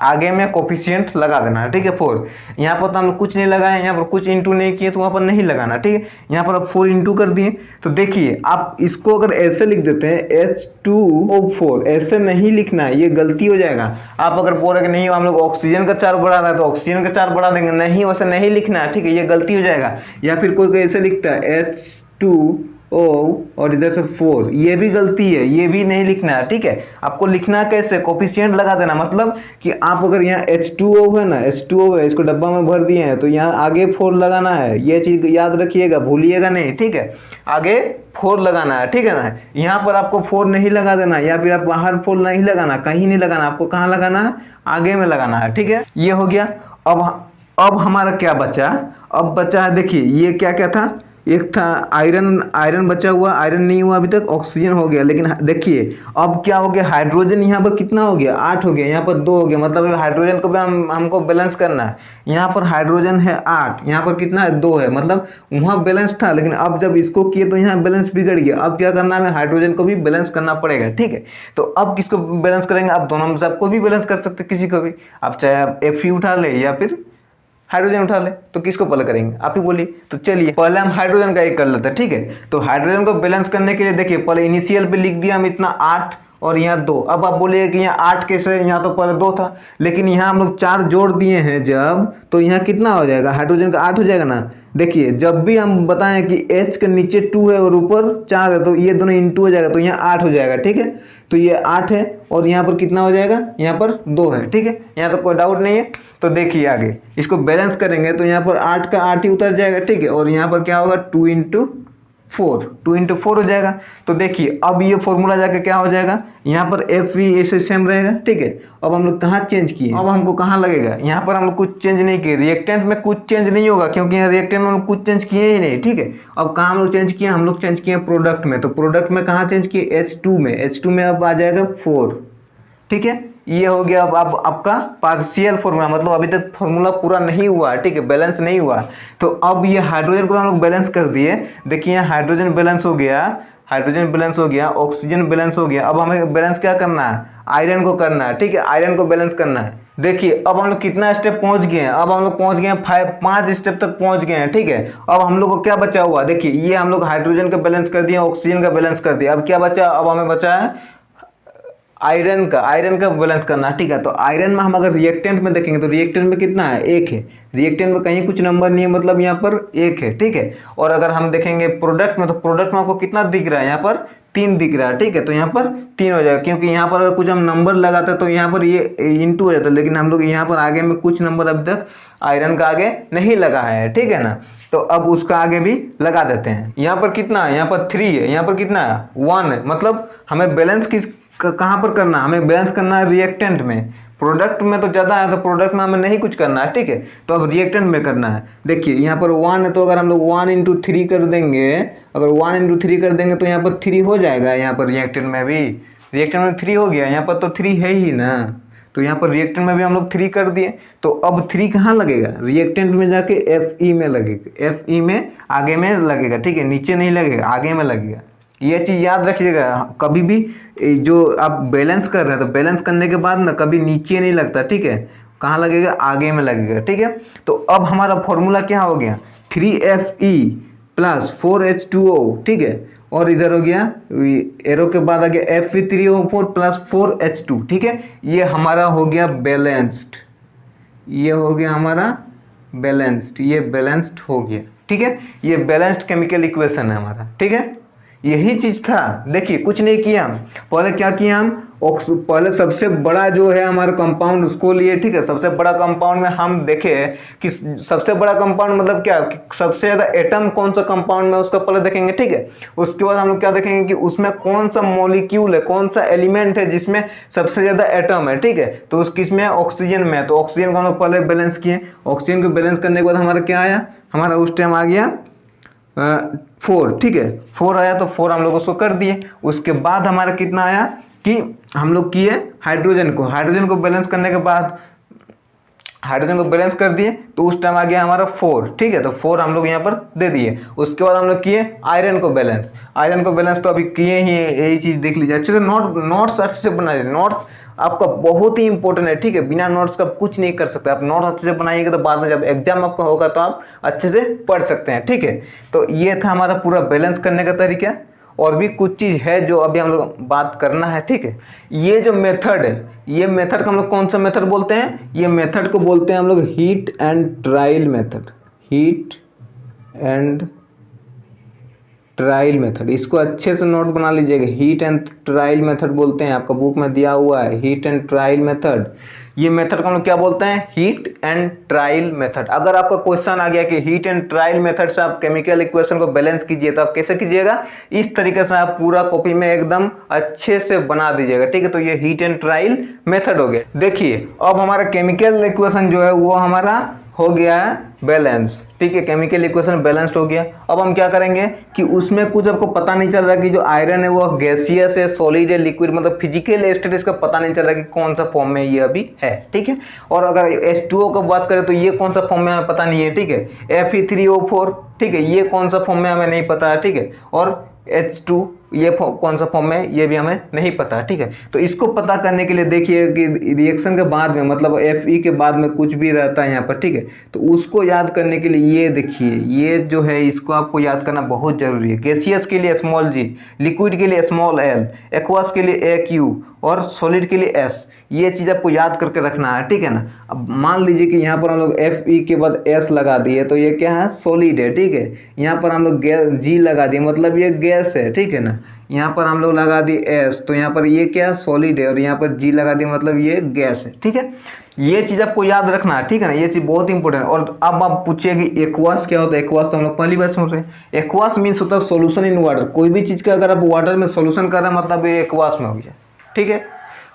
आगे में कोफिशिएंट लगा देना है, ठीक है। 4 यहाँ पर तो हम लोग कुछ नहीं लगाए, यहाँ पर कुछ इंटू नहीं किए तो वहाँ पर नहीं लगाना, ठीक है। यहाँ पर अब 4 इंटू कर दिए। तो देखिए आप इसको अगर ऐसे लिख देते हैं H2O4, ऐसे नहीं लिखना है, ये गलती हो जाएगा। आप अगर बोल रहे कि नहीं हम लोग ऑक्सीजन का 4 बढ़ा रहा है तो ऑक्सीजन का 4 बढ़ा देंगे, नहीं वैसे नहीं लिखना है, ठीक है, ये गलती हो जाएगा। या फिर कोई ऐसे लिखता है H2O और इधर से 4, ये भी गलती है, ये भी नहीं लिखना है, ठीक है। आपको लिखना कैसे, कोफिशिएंट लगा देना, मतलब कि आप अगर यहाँ H2O है ना, H2O है, इसको डब्बा में भर दिए हैं तो यहाँ आगे 4 लगाना है, ये चीज़ याद रखिएगा, भूलिएगा नहीं, ठीक है। आगे 4 लगाना है, ठीक है ना। यहाँ पर आपको 4 नहीं लगा देना, या फिर आप बाहर 4 नहीं लगाना, कहीं नहीं लगाना, आपको कहाँ लगाना है, आगे में लगाना है, ठीक है। ये हो गया। अब हमारा क्या बचा, अब बचा है, देखिए ये क्या क्या था, एक था आयरन बचा हुआ, आयरन नहीं हुआ अभी तक, ऑक्सीजन हो गया। लेकिन देखिए अब क्या हो गया, हाइड्रोजन यहाँ पर कितना हो गया, 8 हो गया, यहाँ पर 2 हो गया, मतलब हाइड्रोजन को भी हमको बैलेंस करना है। यहाँ पर हाइड्रोजन है 8, यहाँ पर कितना है 2 है, मतलब वहाँ बैलेंस था, लेकिन अब जब इसको किए तो यहाँ बैलेंस बिगड़ गया। अब क्या करना है, हाइड्रोजन को भी बैलेंस करना पड़ेगा, ठीक है। तो अब किसको बैलेंस करेंगे, आप दोनों में से आपको भी बैलेंस कर सकते किसी को भी, आप चाहे आप Fe उठा ले या फिर हाइड्रोजन उठा ले, तो किसको पहले करेंगे आप ही बोलिए। तो चलिए पहले हम हाइड्रोजन का एक कर लेते हैं, ठीक है। तो हाइड्रोजन को बैलेंस करने के लिए देखिए पहले इनिशियल पे लिख दिया हम इतना 8 और यहाँ 2। अब आप बोलिए कि यहाँ 8 कैसे, यहाँ तो पहले 2 था, लेकिन यहाँ हम लोग 4 जोड़ दिए हैं जब, तो यहाँ कितना हो जाएगा, हाइड्रोजन का 8 हो जाएगा ना। देखिए जब भी हम बताएं कि H के नीचे 2 है और ऊपर 4 है तो ये दोनों इंटू हो जाएगा, तो यहाँ 8 हो जाएगा, ठीक है। तो ये 8 है और यहाँ पर कितना हो जाएगा, यहाँ पर 2 है, ठीक है। यहाँ तो कोई डाउट नहीं है। तो देखिए आगे इसको बैलेंस करेंगे तो यहाँ पर 8 का 8 ही उतर जाएगा, ठीक है। और यहाँ पर क्या होगा 2 × 4 हो जाएगा। तो देखिए अब ये फॉर्मूला जाके क्या हो जाएगा, यहाँ पर Fe ऐसे सेम रहेगा, ठीक है। अब हम लोग कहाँ चेंज किए, अब हमको कहाँ लगेगा, यहाँ पर हम लोग कुछ चेंज नहीं किए, रिएक्टेंट में कुछ चेंज नहीं होगा क्योंकि यहाँ रिएक्टेंट में हम लोग कुछ चेंज किए ही नहीं, ठीक है। अब कहाँ हम लोग चेंज किए, हम लोग चेंज किए प्रोडक्ट में। तो प्रोडक्ट में कहाँ चेंज किए, H2 में। H2 में अब आ जाएगा 4, ठीक है। ये हो गया अब आपका पार्शियल फॉर्मूला, मतलब अभी तक फॉर्मूला पूरा नहीं हुआ है, ठीक है, बैलेंस नहीं हुआ। तो अब ये हाइड्रोजन को हम लोग बैलेंस कर दिए। देखिए यहाँ हाइड्रोजन बैलेंस हो गया, हाइड्रोजन बैलेंस हो गया, ऑक्सीजन बैलेंस हो गया। अब हमें बैलेंस क्या करना है, आयरन को करना है, ठीक है, आयरन को बैलेंस करना है। देखिए अब हम लोग कितना स्टेप पहुंच गए हैं, अब हम लोग पहुंच गए हैं 5 स्टेप तक पहुंच गए हैं, ठीक है। अब हम लोग को क्या बचा हुआ, देखिए ये हम लोग हाइड्रोजन का बैलेंस कर दिए, ऑक्सीजन का बैलेंस कर दिया। अब क्या बचा, अब हमें बचा है आयरन का बैलेंस करना, ठीक है। तो आयरन में हम अगर रिएक्टेंट में देखेंगे तो रिएक्टेंट में कितना है, 1 है। रिएक्टेंट में कहीं कुछ नंबर नहीं है, मतलब यहाँ पर 1 है, ठीक है। और अगर हम देखेंगे प्रोडक्ट में, तो प्रोडक्ट में आपको कितना दिख रहा है, यहाँ पर 3 दिख रहा है, ठीक है। तो यहाँ पर 3 हो जाएगा, क्योंकि यहाँ पर अगर कुछ हम नंबर लगाते तो यहाँ पर ये इंटू हो जाता, लेकिन हम लोग यहाँ पर आगे में कुछ नंबर अभी तक आयरन का आगे नहीं लगा है, ठीक है ना। तो अब उसका आगे भी लगा देते हैं। यहाँ पर कितना है, यहाँ पर 3 है, यहाँ पर कितना है 1 है। मतलब हमें बैलेंस कहाँ पर करना है, हमें बैलेंस करना है रिएक्टेंट में। प्रोडक्ट में तो ज़्यादा है, तो प्रोडक्ट में हमें नहीं कुछ करना है, ठीक है। तो अब रिएक्टेंट में करना है। देखिए यहाँ पर 1 है, तो अगर हम लोग 1 × 3 कर देंगे, अगर 1 × 3 कर देंगे तो यहाँ पर 3 हो जाएगा। यहाँ पर रिएक्टेंट में भी, रिएक्टेंट में 3 हो गया, यहाँ पर तो 3 है ही ना। तो यहाँ पर रिएक्टेंट में भी हम लोग 3 कर दिए। तो अब 3 कहाँ लगेगा, रिएक्टेंट में जाके Fe में लगेगा, Fe में आगे में लगेगा, ठीक है, नीचे नहीं लगेगा, आगे में लगेगा। ये चीज़ याद रखिएगा, कभी भी जो आप बैलेंस कर रहे हैं तो बैलेंस करने के बाद ना कभी नीचे नहीं लगता, ठीक है, कहाँ लगेगा, आगे में लगेगा, ठीक है। तो अब हमारा फॉर्मूला क्या हो गया, 3Fe + 4H2O, ठीक है। और इधर हो गया एरो के बाद आ गया Fe3O4 + 4H2, ठीक है। ये हमारा हो गया बैलेंस्ड, ये हो गया हमारा बैलेंस्ड, ये बैलेंस्ड हो गया, ठीक है। ये बैलेंस्ड केमिकल इक्वेशन है हमारा, ठीक है। यही चीज था। देखिए कुछ नहीं किया, पहले क्या किया हम, पहले सबसे बड़ा जो है हमारा कंपाउंड उसको लिए, ठीक है। सबसे बड़ा कंपाउंड में हम देखे कि सबसे बड़ा कंपाउंड मतलब क्या, सबसे ज़्यादा एटम कौन सा कंपाउंड में उसका पहले देखेंगे, ठीक है। उसके बाद हम लोग क्या देखेंगे कि उसमें कौन सा मॉलिक्यूल है, कौन सा एलिमेंट है जिसमें सबसे ज़्यादा एटम है, ठीक है। तो उस किसमें, ऑक्सीजन में। तो ऑक्सीजन को हम लोग पहले बैलेंस किए। ऑक्सीजन को बैलेंस करने के बाद हमारा क्या आया, हमारा उस टाइम आ गया 4, ठीक है। 4 आया, तो 4 हम लोग उसको कर दिए। उसके बाद हमारा कितना आया कि हम लोग किए हाइड्रोजन को बैलेंस करने के बाद, हाइड्रोजन को बैलेंस कर दिए, तो उस टाइम आ गया हमारा 4, ठीक है। तो 4 हम लोग यहाँ पर दे दिए। उसके बाद हम लोग किए आयरन को बैलेंस तो अभी किए ही, यही चीज़ देख लीजिए अच्छे से। नोट्स अच्छे से बना लीजिए, नोट्स आपका बहुत ही इंपॉर्टेंट है, ठीक है। बिना नोट्स का कुछ नहीं कर सकते आप। नोट्स अच्छे से बनाइएगा तो बाद में जब एग्जाम आपका होगा तो आप अच्छे से पढ़ सकते हैं, ठीक है। तो ये था हमारा पूरा बैलेंस करने का तरीका। और भी कुछ चीज़ है जो अभी हम लोग बात करना है, ठीक है। ये जो मेथड है, ये मेथड को हम लोग कौन सा मेथड बोलते हैं, ये मेथड को बोलते हैं हम लोग heat and trial method, heat and trial method. इसको अच्छे से नोट बना लीजिएगा, हीट एंड ट्रायल मेथड बोलते हैं, आपका बुक में दिया हुआ है हीट एंड ट्रायल मेथड। ये मेथड को हम लोग क्या बोलते हैं, हीट एंड ट्रायल मेथड। अगर आपका क्वेश्चन आ गया कि हीट एंड ट्रायल मेथड से आप केमिकल इक्वेशन को बैलेंस कीजिए, तो आप कैसे कीजिएगा, इस तरीके से आप पूरा कॉपी में एकदम अच्छे से बना दीजिएगा, ठीक है। तो ये हीट एंड ट्रायल मेथड हो गया। देखिए अब हमारा केमिकल इक्वेशन जो है वो हमारा हो गया है बैलेंस, ठीक है। केमिकल इक्वेशन बैलेंस्ड हो गया। अब हम क्या करेंगे कि उसमें कुछ आपको पता नहीं चल रहा कि जो आयरन है वो गैसियस है, सॉलिड है, लिक्विड, मतलब फिजिकल स्टेट इसका पता नहीं चल रहा कि कौन सा फॉर्म में ये अभी है, ठीक है। और अगर H2O का बात करें तो ये कौन सा फॉर्म में हमें पता नहीं है, ठीक है। Fe3O4, ठीक है, ये कौन सा फॉर्म में हमें नहीं पता है, ठीक है। और H2 ये कौन सा फॉर्म में, ये भी हमें नहीं पता है, ठीक है। तो इसको पता करने के लिए देखिए कि रिएक्शन के बाद में, मतलब Fe के बाद में कुछ भी रहता है यहाँ पर, ठीक है। तो उसको याद करने के लिए ये देखिए, ये जो है इसको आपको याद करना बहुत जरूरी है। गैसियस के लिए स्मॉल g, लिक्विड के लिए स्मॉल l, एक्वास के लिए AQ और सॉलिड के लिए S। ये चीज़ आपको याद करके रखना है, ठीक है ना। अब मान लीजिए कि यहाँ पर हम लोग Fe के बाद S लगा दिए, तो ये क्या है, सॉलिड है, ठीक है। यहाँ पर हम लोग G लगा दिए, मतलब ये गैस है, ठीक है ना। यहाँ पर हम लोग लगा दिए S, तो यहाँ पर ये क्या, सॉलिड है, और यहाँ पर G लगा दिए, मतलब ये गैस है, ठीक है। ये चीज़ आपको याद रखना है, ठीक है ना। ये चीज़ बहुत इंपॉर्टेंट है। और अब आप पूछिए कि एक्वास क्या होता है। एक्वास तो हम लोग पहली बार सुन रहे हैं। एक्वास मीन्स होता है सोल्यूशन इन वाटर। कोई भी चीज़ का अगर आप वाटर में सोल्यूशन कर रहे हैं, मतलब ये एक्वास में हो गया, ठीक है।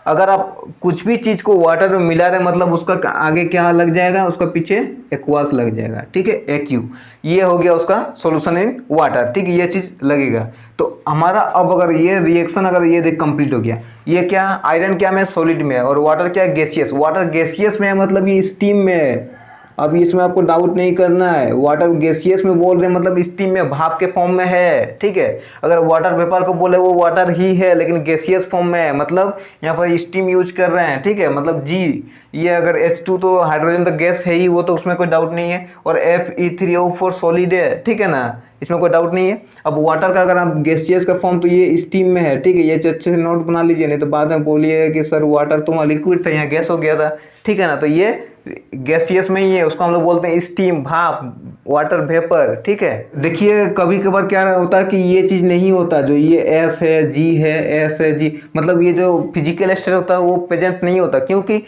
अगर आप कुछ भी चीज़ को वाटर में मिला रहे मतलब उसका आगे क्या लग जाएगा, उसका पीछे एक्वास लग जाएगा, ठीक है, एक्यू। ये हो गया उसका सॉल्यूशन इन वाटर, ठीक है, ये चीज़ लगेगा। तो हमारा अब अगर ये रिएक्शन अगर ये देख कंप्लीट हो गया, ये क्या आयरन क्या में सॉलिड में है और वाटर क्या गैसियस, वाटर गैसियस में है मतलब ये स्टीम में है। अब इसमें आपको डाउट नहीं करना है, वाटर गैसियस में बोल रहे हैं मतलब स्टीम में भाप के फॉर्म में है, ठीक है। अगर वाटर वेपर को बोले वो वाटर ही है लेकिन गैसियस फॉर्म में है, मतलब यहाँ पर स्टीम यूज कर रहे हैं, ठीक है। मतलब जी ये अगर H2 तो हाइड्रोजन तो गैस है ही, वो तो उसमें कोई डाउट नहीं है, और Fe3O4 सॉलिड है, ठीक है ना, इसमें कोई डाउट नहीं है। अब वाटर का अगर आप गैसियस का फॉर्म तो ये स्टीम में है, ठीक है, ये अच्छे से नोट बना लीजिए, नहीं तो बाद में बोलिएगा कि सर वाटर तो वहाँ लिक्विड था यहाँ गैस हो गया था, ठीक है ना। तो ये गैसियस में ही है, उसको हम लोग बोलते हैं स्टीम, भाप, वाटर वेपर, ठीक है। देखिए कभी कभार क्या होता है कि ये चीज़ नहीं होता, जो ये एस है, जी है, एस है, जी, मतलब ये जो फिजिकल स्टेट होता है वो प्रेजेंट नहीं होता, क्योंकि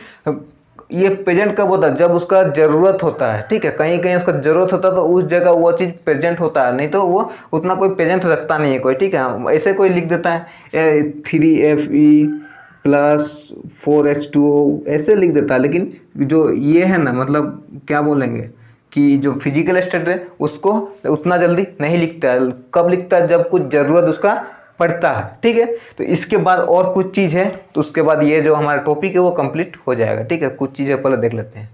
ये प्रेजेंट कब होता है, जब उसका ज़रूरत होता है, ठीक है, कहीं कहीं उसका ज़रूरत होता है तो उस जगह वो चीज़ प्रेजेंट होता है, नहीं तो वो उतना कोई प्रेजेंट रखता नहीं है कोई, ठीक है। ऐसे कोई लिख देता है 3Fe+4H2O ऐसे लिख देता है, लेकिन जो ये है ना, मतलब क्या बोलेंगे कि जो फिजिकल स्टेट है उसको उतना जल्दी नहीं लिखता है। कब लिखता है, जब कुछ ज़रूरत उसका पड़ता है, ठीक है। तो इसके बाद और कुछ चीज़ है, तो उसके बाद ये जो हमारा टॉपिक है वो कंप्लीट हो जाएगा, ठीक है। कुछ चीज़ें पहले देख लेते हैं।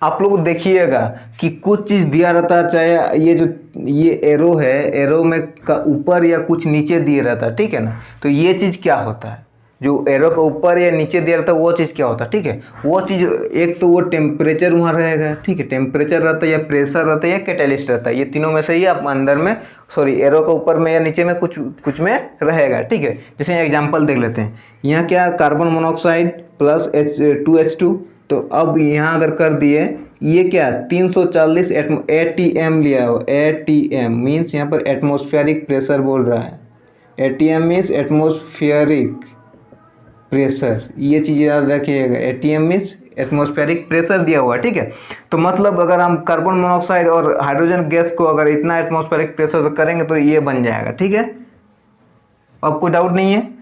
आप लोग देखिएगा कि कुछ चीज़ दिया रहता है, चाहे ये जो ये एरो है, एरो में का ऊपर या कुछ नीचे दिया रहता है, ठीक है ना। तो ये चीज़ क्या होता है, जो एरो का ऊपर या नीचे दिया रहता है वो चीज़ क्या होता है, ठीक है। वो चीज़ एक तो वो टेम्परेचर वहाँ रहेगा, ठीक है, टेम्परेचर रहता है या प्रेशर रहता है या कैटलिस्ट रहता है, ये तीनों में से ही आप अंदर में एरो का ऊपर में या नीचे में कुछ में रहेगा, ठीक है। जैसे एग्जांपल देख लेते हैं, यहाँ क्या कार्बन मोनोऑक्साइड प्लस H2, तो अब यहाँ अगर कर दिए ये क्या 340 ATM लिया हो, ATM मीन्स यहाँ पर एटमॉस्फेरिक प्रेशर बोल रहा है, ATM मीन्स एटमॉस्फेरिक प्रेशर, ये चीज़ याद रखिएगा, ATM मीन्स एटमॉस्फेरिक प्रेशर दिया हुआ है, ठीक है। तो मतलब अगर हम कार्बन मोनोऑक्साइड और हाइड्रोजन गैस को अगर इतना एटमॉस्फेरिक प्रेशर से करेंगे तो ये बन जाएगा, ठीक है। अब कोई डाउट नहीं है।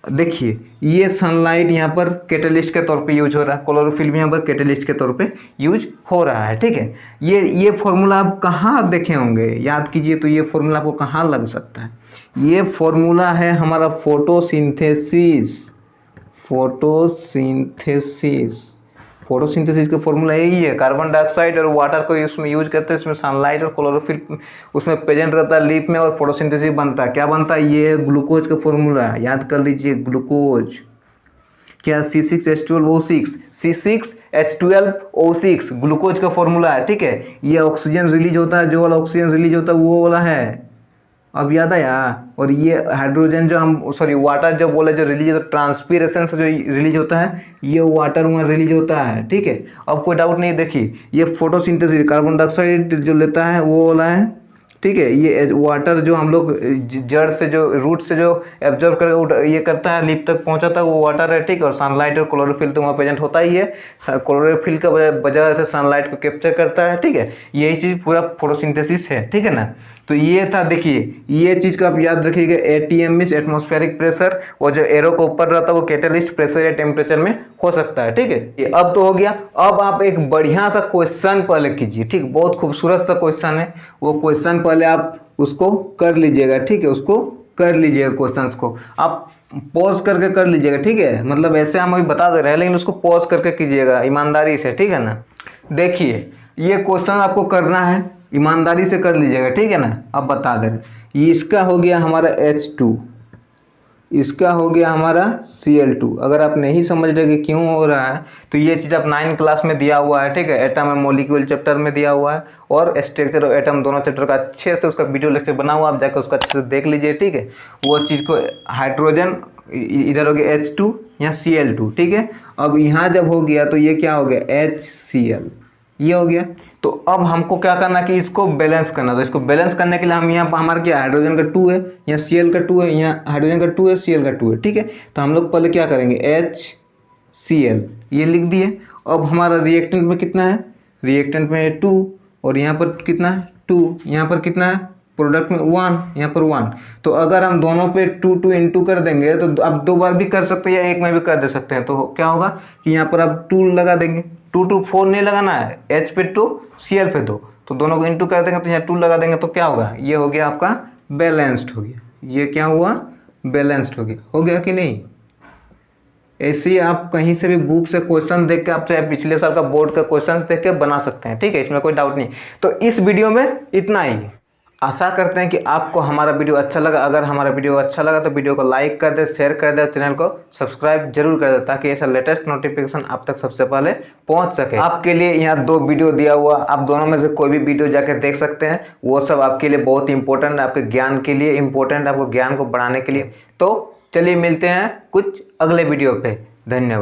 देखिए ये सनलाइट यहाँ पर कैटलिस्ट के तौर पे यूज हो रहा है, क्लोरोफिल भी यहाँ पर कैटलिस्ट के तौर पे यूज हो रहा है, ठीक है। ये फॉर्मूला आप कहाँ देखे होंगे, याद कीजिए, तो ये फॉर्मूला आपको कहाँ लग सकता है, ये फॉर्मूला है हमारा फोटोसिंथेसिस का फॉर्मूला यही है। कार्बन डाइऑक्साइड और वाटर को उसमें यूज करते हैं, इसमें सनलाइट और क्लोरोफिल उसमें प्रेजेंट रहता है लीफ में, और फोटोसिंथेसिस बनता है। क्या बनता है, ये ग्लूकोज का फॉर्मूला है, याद कर लीजिए, ग्लूकोज क्या C6H12O6, C6H12O6 ग्लूकोज का फॉर्मूला है, ठीक है। ये ऑक्सीजन रिलीज होता है, जो वाला ऑक्सीजन रिलीज होता है वो वाला है, अब याद आया। और ये हाइड्रोजन जो हम वाटर जो बोले जो रिलीज होता है, ट्रांसपीरेशन से जो रिलीज होता है, ये वाटर वहाँ रिलीज होता है, ठीक है। अब कोई डाउट नहीं, देखिए ये फोटोसिंथेसिस कार्बन डाइऑक्साइड जो लेता है वो वाला है, ठीक है। ये वाटर जो हम लोग जड़ से जो रूट से जो एब्जॉर्ब कर ये करता है, लीफ तक पहुंचाता है, वो वाटर है, ठीक है। और सनलाइट और क्लोरोफिल तो वहाँ प्रेजेंट होता ही है, क्लोरोफिल का वजह से सनलाइट को कैप्चर करता है, ठीक है। यही चीज़ पूरा फोटोसिंथेसिस है, ठीक है ना। तो ये था, देखिए ये चीज़ को आप याद रखिएगा, ATM मीन्स एटमॉस्फेरिक प्रेशर, और जो एरो को ऊपर रहता है वो कैटलिस्ट प्रेशर या टेम्परेचर में हो सकता है, ठीक है। ये अब तो हो गया। अब आप एक बढ़िया सा क्वेश्चन पहले कीजिए, ठीक, बहुत खूबसूरत सा क्वेश्चन है, वो क्वेश्चन पहले आप उसको कर लीजिएगा, ठीक है। उसको कर लीजिएगा, क्वेश्चंस को आप पॉज करके कर लीजिएगा, ठीक है। मतलब ऐसे हम अभी बता दे रहे हैं, लेकिन उसको पॉज करके कीजिएगा ईमानदारी से, ठीक है ना। देखिए ये क्वेश्चन आपको करना है, ईमानदारी से कर लीजिएगा, ठीक है ना। अब बता दे रहे, इसका हो गया हमारा H2, इसका हो गया हमारा Cl2। अगर आप नहीं समझ रहे कि क्यों हो रहा है, तो ये चीज़ आप 9 क्लास में दिया हुआ है, ठीक है, एटम एंड मॉलिक्यूल चैप्टर में दिया हुआ है, और स्ट्रक्चर ऑफ एटम दोनों चैप्टर का अच्छे से उसका वीडियो लेक्चर बना हुआ, आप जाकर उसका अच्छे से देख लीजिए, ठीक है। वो चीज़ को हाइड्रोजन इधर हो गया H2, यहाँ Cl2, ठीक है। अब यहाँ जब हो गया तो ये क्या हो गया HCl, ये हो गया। तो अब हमको क्या करना कि इसको बैलेंस करना, तो इसको बैलेंस करने के लिए हम यहाँ पर हमारा क्या हाइड्रोजन का 2 है, यहाँ Cl का 2 है, यहाँ हाइड्रोजन का 2 है, Cl का 2 है, ठीक है। तो हम लोग पहले क्या करेंगे, HCl ये लिख दिए। अब हमारा रिएक्टेंट में कितना है, रिएक्टेंट में 2, और यहाँ पर कितना है 2, यहाँ पर कितना है प्रोडक्ट में 1, यहाँ पर 1। तो अगर हम दोनों पे 2 2 इंटू कर देंगे तो अब 2 बार भी कर सकते हैं या एक में भी कर दे सकते हैं। तो क्या होगा कि यहाँ पर अब 2 लगा देंगे, 2 2 4 नहीं लगाना है, H पे 2 Cl पे 2, तो दोनों को इंटू कर देंगे तो यहाँ 2 लगा देंगे तो क्या होगा, ये हो गया आपका बैलेंस्ड हो गया। ये क्या हुआ, बैलेंस्ड हो गया कि नहीं। ऐसे ही आप कहीं से भी बुक से क्वेश्चन देख के आप चाहे पिछले साल का बोर्ड का क्वेश्चन देख के बना सकते हैं, ठीक है, इसमें कोई डाउट नहीं। तो इस वीडियो में इतना ही। आशा करते हैं कि आपको हमारा वीडियो अच्छा लगा। अगर हमारा वीडियो अच्छा लगा तो वीडियो को लाइक कर दे, शेयर कर दे, चैनल को सब्सक्राइब जरूर कर दे ताकि ऐसा लेटेस्ट नोटिफिकेशन आप तक सबसे पहले पहुंच सके। आपके लिए यहाँ 2 वीडियो दिया हुआ, आप दोनों में से कोई भी वीडियो जाकर देख सकते हैं। वो सब आपके लिए बहुत इंपॉर्टेंट है, आपके ज्ञान के लिए इंपॉर्टेंट है, आपको ज्ञान को बढ़ाने के लिए। तो चलिए मिलते हैं कुछ अगले वीडियो पे। धन्यवाद।